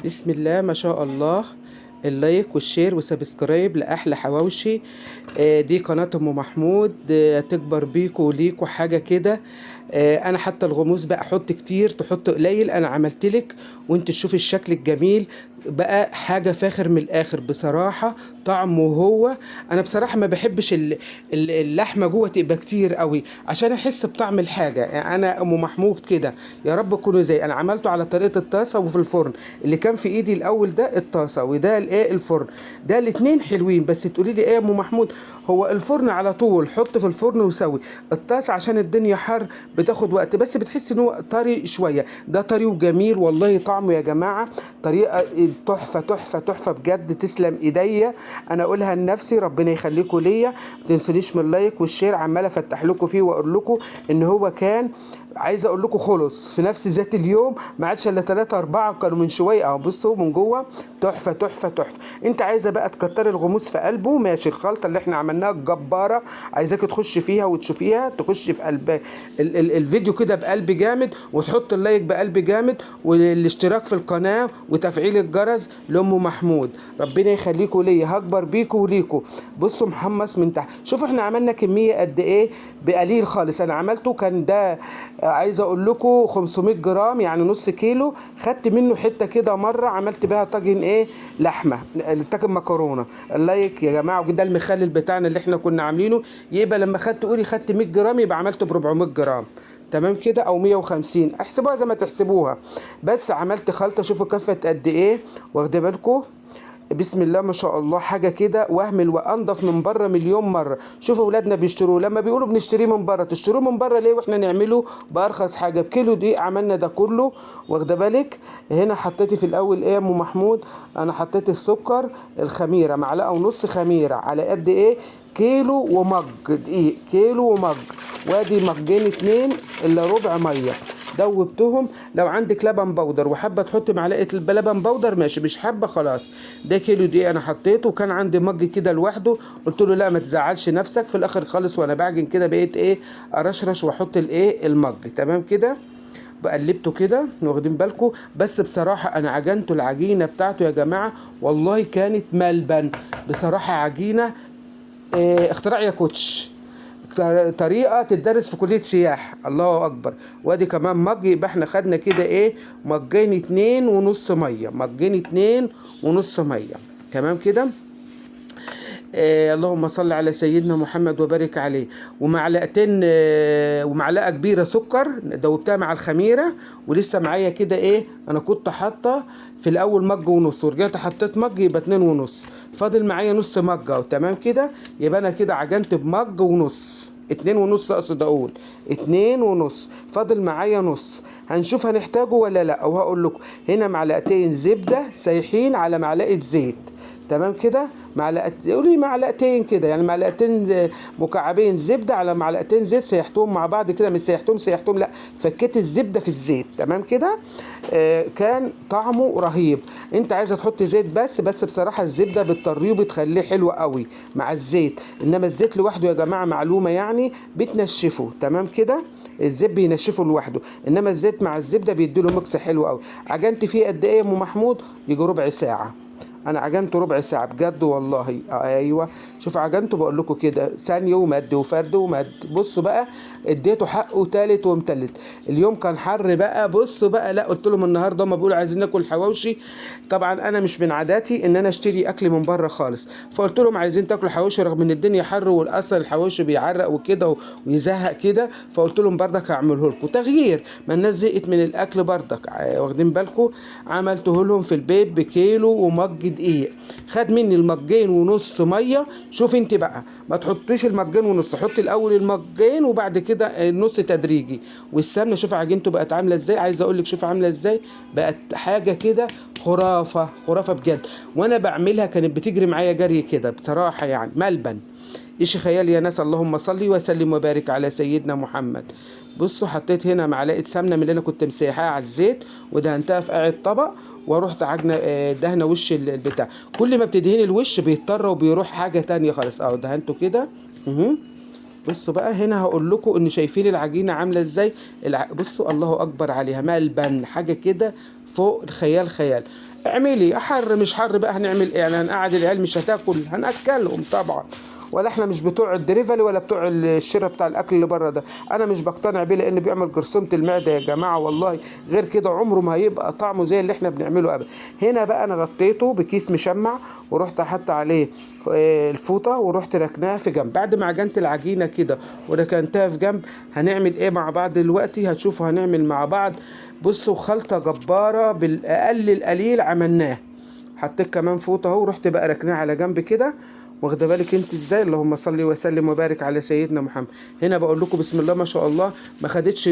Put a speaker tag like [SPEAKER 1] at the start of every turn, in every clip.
[SPEAKER 1] بسم الله ما شاء الله. اللايك والشير وسبسكرايب لأحلى حواوشي. دي قناة أم محمود. تكبر بيكوا وليكوا حاجة كده. أنا حتى الغموس بقى أحط كتير تحط قليل، أنا عملتلك وأنت تشوفي الشكل الجميل بقى. حاجة فاخر من الآخر بصراحة. طعمه هو، أنا بصراحة ما بحبش اللحمة جوه تبقى كتير قوي عشان أحس بطعم الحاجة. يعني أنا أم محمود كده، يا رب تكونوا زي أنا. عملته على طريقة الطاسة وفي الفرن. اللي كان في إيدي الأول ده الطاسة وده الايه الفرن. ده الاتنين حلوين، بس تقولي لي ايه يا ام محمود؟ هو الفرن على طول حط في الفرن وسوي. الطاسه عشان الدنيا حر بتاخد وقت، بس بتحس ان هو طري شويه. ده طري وجميل والله. طعمه يا جماعه طريقه تحفه تحفه تحفه بجد. تسلم ايديا، انا اقولها لنفسي. ربنا يخليكم ليا. ما تنسونيش من اللايك والشير، عمال افتح لكم فيه واقول لكم ان هو كان، عايزه اقول لكم خلص في نفس ذات اليوم. ما عادش الا 3 4 كانوا من شويه اهو. بصوا من جوه تحفه تحفه تحفه. انت عايزه بقى تكتري الغموس في قلبه ماشي. الخلطه اللي احنا عملناها الجباره عايزاك تخش فيها وتشوفيها. تخش في قلب الفيديو كده بقلب جامد، وتحط اللايك بقلب جامد، والاشتراك في القناه وتفعيل الجرس لام محمود. ربنا يخليكم ليا، هكبر بيكم وليكم. بصوا محمص من تحت. شوفوا احنا عملنا كميه قد ايه بقليل خالص. انا عملته كان ده عايزه اقول لكم 500 جرام يعني نص كيلو. خدت منه حته كده مره عملت بيها طاجن ايه لحمه، طاجن مكرونه. اللايك يا جماعه. وده المخلل بتاعنا اللي احنا كنا عاملينه. يبقى لما خدت قولي خدت 100 جرام يبقى عملته ب 400 جرام. تمام كده او 150، احسبوها زي ما تحسبوها. بس عملت خلطه. شوفوا كفت قد ايه، واخده بالكم. بسم الله ما شاء الله. حاجه كده وهم وانضف من بره مليون مره. شوفوا اولادنا بيشتروه، لما بيقولوا بنشتريه من بره، تشتروه من بره ليه واحنا نعمله بارخص حاجه بكيلو دي. عملنا ده كله، واخده بالك. هنا حطيتي في الاول ايه يا ام محمود؟ انا حطيت السكر الخميره معلقه ونص خميره على قد ايه؟ كيلو ومج دقيق. كيلو ومج، وادي مجين 2 الا ربع ميه. دوبتهم. لو عندك لبن بودر وحابه تحطي معلقه لبن بودر ماشي، مش حابه خلاص. ده كيلو دي انا حطيته. وكان عندي مج كده لوحده، قلت له لا ما تزعلش نفسك. في الاخر خالص وانا بعجن كده بقيت ايه ارشرش واحط الايه المج. تمام كده. بقلبته كده واخدين بالكم. بس بصراحه انا عجنته العجينه بتاعته يا جماعه والله كانت ملبن. بصراحه عجينه اختراع يا كوتش. طريقه تدرس في كليه سياحه. الله اكبر. وادي كمان مج. يبقى احنا خدنا كده ايه مجين 2 ونص ميه. مجين 2 ونص ميه. تمام كده. اللهم صل على سيدنا محمد وبارك عليه. ومعلقتين ومعلقه كبيره سكر دوبتها مع الخميره. ولسه معايا كده ايه، انا كنت حاطه في الاول مج ونص ورجعت حطيت مج يبقى 2 ونص. فاضل معايا نص مج اهو. تمام كده. يبقى انا كده عجنت بمج ونص. 2 ونص اقصد اقول. 2 ونص. فاضل معايا نص. هنشوف هنحتاجه ولا لا وهقول لكم. هنا معلقتين زبده سايحين على معلقه زيت. تمام كده. معلقه قولي معلقتين كده، يعني معلقتين مكعبين زبده على معلقتين زيت. سيحتهم مع بعض كده، مش سيحتهم لا، فكيت الزبده في الزيت. تمام كده. كان طعمه رهيب. انت عايزه تحط زيت بس بصراحه الزبده بتطريه وبتخليه حلو قوي مع الزيت. انما الزيت لوحده يا جماعه معلومه يعني بتنشفه. تمام كده. الزيت بينشفه لوحده، انما الزيت مع الزبده بيديله ميكس حلو قوي. عجنت فيه قد ايه يا ام محمود؟ يجي ربع ساعه. انا عجنته ربع ساعه بجد والله. ايوه. شوف عجنته بقول لكم كده ثانيه ومد وفرد ومد. بصوا بقى اديته حقه تالت ومتلت. اليوم كان حر بقى. بصوا بقى، لا قلت لهم النهارده هم بيقولوا عايزين ناكل حواوشي. طبعا انا مش من عاداتي ان انا اشتري اكل من بره خالص. فقلت لهم عايزين تاكلوا حواوشي رغم ان الدنيا حر والاصل الحواوشي بيعرق وكده ويزهق كده. فقلت لهم بردك هعمله لكم تغيير، ما الناس زهقت من الاكل بردك. واخدين بالكم. عملته لهم في البيت بكيلو ومج دقيق. خد مني المجين ونص ميه. شوف انت بقى ما تحطيش المجين ونص، حطي الاول المجين وبعد كده النص تدريجي. والسمنه شوف عجينته بقت عامله ازاي. عايزه اقول لك شوف عامله ازاي. بقت حاجه كده خرافه خرافه بجد. وانا بعملها كانت بتجري معايا جري كده بصراحه، يعني ملبن. ايش خيال يا ناس. اللهم صلي وسلم وبارك على سيدنا محمد. بصوا حطيت هنا معلقه سمنه من اللي انا كنت مسيحاها على الزيت ودهنتها في قاع الطبق. ورحت عجنه دهنه وش البتاع. كل ما بتدهني الوش بيضطر وبيروح حاجه تانية خالص. اهو دهنته كده. بصوا بقى هنا هقول لكم ان شايفين العجينه عامله ازاي. بصوا الله اكبر عليها ملبن. حاجه كده فوق الخيال خيال. اعملي حر مش حر بقى هنعمل ايه؟ يعني هنقعد العيال مش هتاكل؟ هناكلهم طبعا. ولا احنا مش بتوع الدليفري ولا بتوع الشراء بتاع الاكل اللي بره ده. انا مش بقتنع بيه لان بيعمل جرثومه المعده يا جماعه والله. غير كده عمره ما هيبقى طعمه زي اللي احنا بنعمله ابدا. هنا بقى انا غطيته بكيس مشمع ورحت حط عليه الفوطه ورحت ركناها في جنب. بعد ما عجنت العجينه كده وركنتها في جنب، هنعمل ايه مع بعض دلوقتي؟ هتشوفوا هنعمل مع بعض. بصوا خلطه جباره بالاقل القليل عملناه. حطيت كمان فوطه اهو، ورحت بقى ركناها على جنب كده. واخده بالك انت ازاي؟ اللهم صل وسلم وبارك على سيدنا محمد. هنا بقول لكم بسم الله ما شاء الله، ما خدتش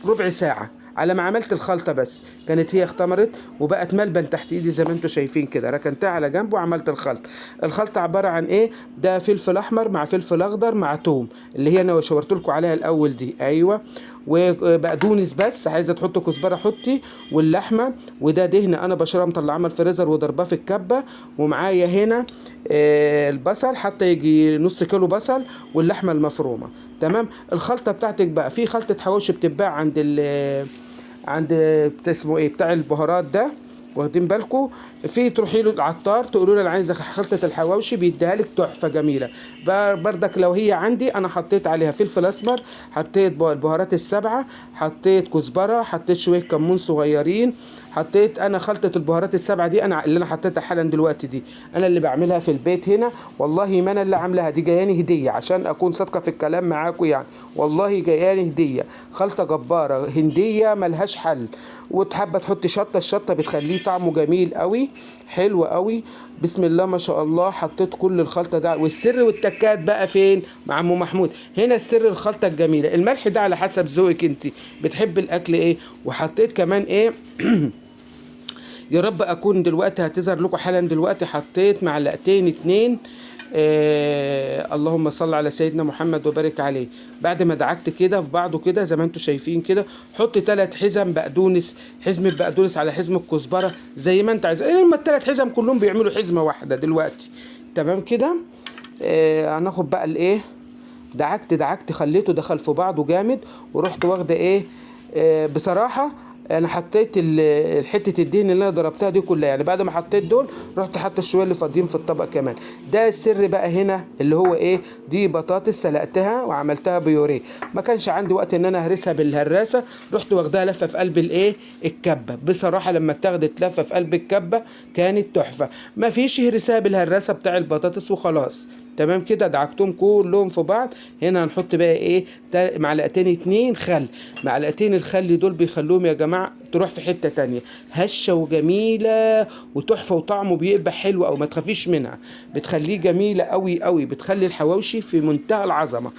[SPEAKER 1] ربع ساعه على ما عملت الخلطه، بس كانت هي اختمرت وبقت ملبن تحت ايدي زي ما انتم شايفين كده. ركنتها على جنب وعملت الخلطه. الخلطه عباره عن ايه؟ ده فلفل احمر مع فلفل اخضر مع توم، اللي هي انا شاورت لكم عليها الاول دي، ايوه. وبقدونس، بس عايزه تحطوا كزبره حطي، واللحمه. وده دهن انا بشرها مطلعاه من الفريزر وضرباه في الكبه. ومعايا هنا البصل، حتى يجي نص كيلو بصل، واللحمه المفرومه. تمام. الخلطه بتاعتك بقى في خلطه حواوشي بتتباع عند اسمه ايه بتاع البهارات ده، واخدين بالكم؟ في تروحي له العطار تقولوا له انا عايزه خلطه الحواوشي، بيديها لك تحفه جميله. بردك لو هي عندي انا حطيت عليها فلفل اسمر، حطيت البهارات السبعه، حطيت كزبره، حطيت شويه كمون صغيرين. حطيت انا خلطه البهارات السبعه دي، انا اللي انا حطيتها حالا دلوقتي دي، انا اللي بعملها في البيت هنا والله. ما انا اللي عاملاها دي، جاياني هديه عشان اكون صادقه في الكلام معاكم يعني. والله جاياني هديه، خلطه جباره هنديه ملهاش حل. وتحب تحط شطه، الشطه بتخليه طعمه جميل قوي، حلو قوي. بسم الله ما شاء الله. حطيت كل الخلطه ده. والسر والتكات بقى فين؟ مع ام محمود. هنا السر الخلطه الجميله. الملح ده على حسب ذوقك انت، بتحب الاكل ايه. وحطيت كمان ايه يا رب اكون دلوقتي هتظهر لكم حالا دلوقتي. حطيت معلقتين اتنين اللهم صل على سيدنا محمد وبارك عليه. بعد ما دعكت كده في بعضه كده زي ما انتم شايفين كده، حط 3 حزم بقدونس، حزمه بقدونس على حزمه كزبره زي ما انت عايز. اما ال3 حزم كلهم بيعملوا حزمه واحده دلوقتي. تمام كده. هناخد بقى الايه، دعكت خليته دخل في بعضه جامد. ورحت واخده ايه بصراحه انا حطيت حته الدهن اللي انا ضربتها دي كلها. يعني بعد ما حطيت دول رحت حاطط الشويه اللي فاضيين في الطبق كمان. ده السر بقى هنا اللي هو ايه، دي بطاطس سلقتها وعملتها بيوريه. ما كانش عندي وقت ان انا اهرسها بالهراسه، رحت واخداها لفه في قلب الايه الكبه. بصراحه لما اتاخدت لفه في قلب الكبه كانت تحفه. ما فيش هرسها بالهراسه بتاع البطاطس وخلاص. تمام كده. دعكتهم كلهم في بعض. هنا هنحط بقى ايه، معلقتين 2 خل. معلقتين الخل دول بيخلوهم يا جماعه تروح في حته تانية، هشه وجميله وتحفه، وطعمه بيبقى حلو او ما تخافيش منها. بتخليه جميله قوي قوي، بتخلي الحواوشي في منتهى العظمه.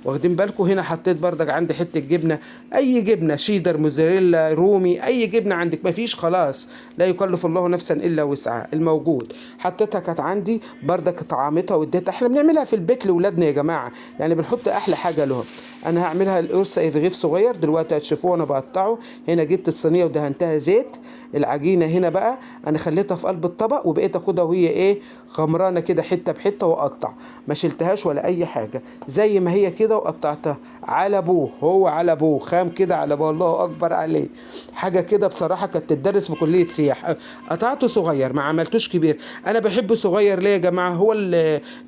[SPEAKER 1] واخدين بالكم؟ هنا حطيت بردك عندي حته جبنه، اي جبنه شيدر موزاريلا رومي، اي جبنه عندك. مفيش خلاص، لا يكلف الله نفسا الا وسعها، الموجود. حطيتها كانت عندي بردك طعمتها واديتها. احنا بنعملها في البيت لاولادنا يا جماعه، يعني بنحط احلى حاجه لهم. انا هعملها القرص رغيف صغير دلوقتي هتشوفوه وانا بقطعه. هنا جبت الصينيه ودهنتها زيت. العجينه هنا بقى انا خليتها في قلب الطبق، وبقيت اخدها وهي ايه خمرانه كده حته بحته واقطع. ما شلتهاش ولا اي حاجه، زي ما هي كده وقطعتها على ابوه. هو على ابوه خام كده على ابوه، الله اكبر عليه. حاجه كده بصراحه كانت تدرس في كليه سياحه. قطعته صغير ما عملتوش كبير. انا بحبه صغير ليه يا جماعه؟ هو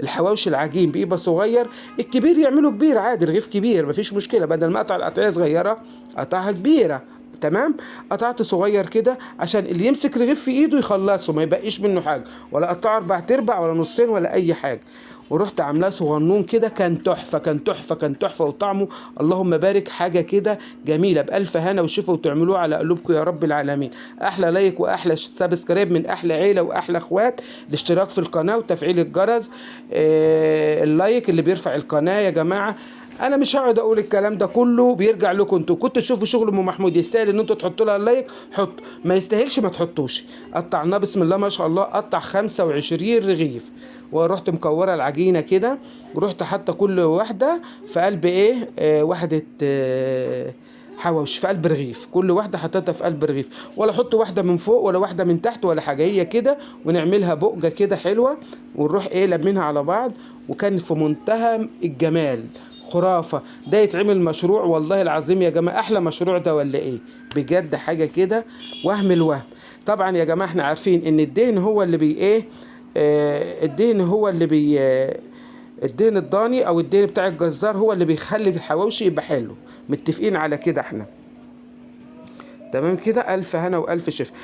[SPEAKER 1] الحواوشي العجين بيبقى صغير، الكبير يعمله كبير عادي، رغيف كبير مفيش مشكله. بدل ما اقطع القطعيه صغيره قطعها كبيره. تمام. قطعت صغير كده عشان اللي يمسك رغيف في ايده يخلصه ما يبقيش منه حاجه، ولا قطعه 4/4 ولا نصين ولا اي حاجه. ورحت عاملاه صغنون كده، كان تحفه كان تحفه كان تحفه. وطعمه اللهم بارك حاجه كده جميله، بالف هنا وشفا. وتعملوه على قلوبكم يا رب العالمين. احلى لايك واحلى سبسكرايب من احلى عيله واحلى اخوات. الاشتراك في القناه وتفعيل الجرس. اللايك اللي بيرفع القناه يا جماعه. انا مش هقعد اقول الكلام ده كله، بيرجع لكم انتوا. كنتوا تشوفوا شغل ام محمود يستاهل ان انتوا تحطوا لها اللايك حط، ما يستاهلش ما تحطوش. قطعناه بسم الله ما شاء الله، قطع 25 رغيف. ورحت مكوره العجينه كده، ورحت حاطه كل واحده في قلب ايه واحده حواوشي في قلب رغيف. كل واحده حطيتها في قلب رغيف، ولا احط واحده من فوق ولا واحده من تحت ولا حاجه، هي كده. ونعملها بقجه كده حلوه، ونروح ايه لمينها على بعض. وكان في منتهى الجمال. خرافة. ده يتعمل مشروع والله العظيم يا جماعة، أحلى مشروع ده ولا إيه؟ بجد حاجة كده وهم الوهم. طبعا يا جماعة احنا عارفين إن الدهن هو اللي بي إيه، الدهن هو اللي بي الدهن الضاني أو الدهن بتاع الجزار هو اللي بيخلي الحواوشي يبقى حلو. متفقين على كده احنا؟ تمام كده. ألف هنا وألف شفا.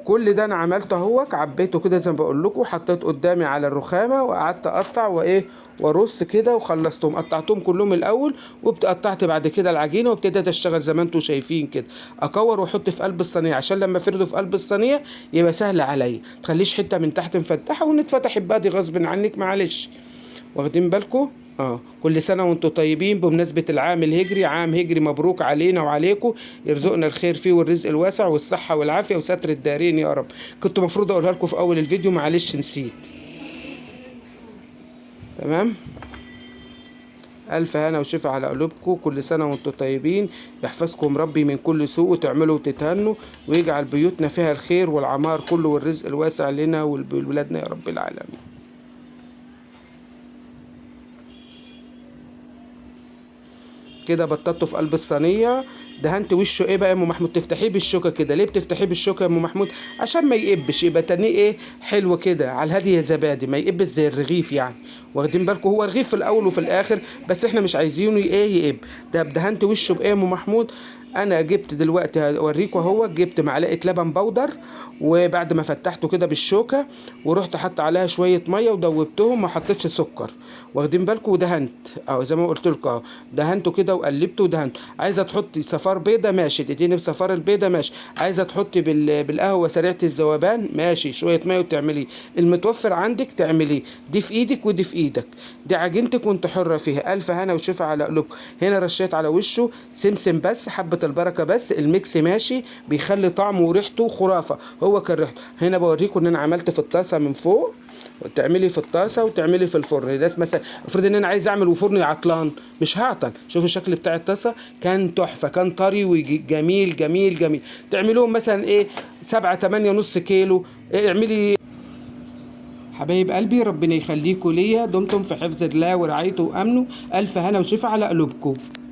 [SPEAKER 1] كل ده انا عملته اهوك، عبيته كده زي ما بقول لكم، حطيت قدامي على الرخامه وقعدت اقطع وايه وارص كده وخلصتهم. قطعتهم كلهم الاول وقطعت بعد كده العجينه وابتديت اشتغل زي ما انتم شايفين كده. اكور واحط في قلب الصينيه عشان لما افرده في قلب الصينيه يبقى سهل عليا، تخليش حته من تحت مفتحه ونتفتح بقى دي غصب عنك معلش. واخدين بالكم؟ كل سنة وانتم طيبين بمناسبة العام الهجري، عام هجري مبروك علينا وعليكم، يرزقنا الخير فيه والرزق الواسع والصحة والعافية وستر الدارين يا رب. كنت مفروض اقولها لكم في اول الفيديو معلش نسيت. تمام. ألف هنا وشفا على قلوبكم، كل سنة وانتم طيبين، يحفظكم ربي من كل سوء وتعملوا وتتهنوا ويجعل بيوتنا فيها الخير والعمار كله والرزق الواسع لنا ولولادنا يا رب العالمين. كده بططته في قلب الصينيه. دهنت وشه ايه بقى يا ام محمود؟ تفتحيه بالشوكه كده. ليه بتفتحيه بالشوكه يا ام محمود؟ عشان ما يقبش، يبقى تاني ايه حلو كده على الهادي يا زبادي، ما يقبش زي الرغيف يعني. واخدين بالكم؟ هو رغيف في الاول وفي الاخر، بس احنا مش عايزينه ايه يقب. ده دهنت وشه بايه يا ام محمود؟ انا جبت دلوقتي هوريكم اهو، جبت معلقه لبن بودر وبعد ما فتحته كده بالشوكه ورحت حط عليها شويه ميه ودوبتهم، ما حطيتش سكر. واخدين بالكم؟ ودهنت زي ما قلت لكم دهنته كده وقلبته ودهنته. عايزه تحطي صفار بيضه ماشي، تديني بصفار البيضه ماشي. عايزه تحطي بالقهوه سريعه الذوبان ماشي، شويه ميه وتعمليه. المتوفر عندك تعمليه، دي في ايدك ودي في ايدك، دي عجينتك وانت حره فيها. الف هنا وشفا على قلوبكم. هنا رشيت على وشه سمسم بس، حبه البركه بس، الميكس ماشي بيخلي طعمه وريحته خرافه. هو كان ريحته. هنا بوريكم ان انا عملت في الطاسه من فوق، وتعملي في الطاسه وتعملي في الفرن. ده مثلا افرض ان انا عايز اعمل وفرني عطلان مش هعطل. شوفوا الشكل بتاع الطاسه كان تحفه، كان طري وجميل جميل جميل. تعملوهم مثلا ايه 7 8 نص كيلو. اعملي. حبايب قلبي ربنا يخليكم ليا، دمتم في حفظ الله ورعايته وامنه. الف هنا وشفا على قلوبكم.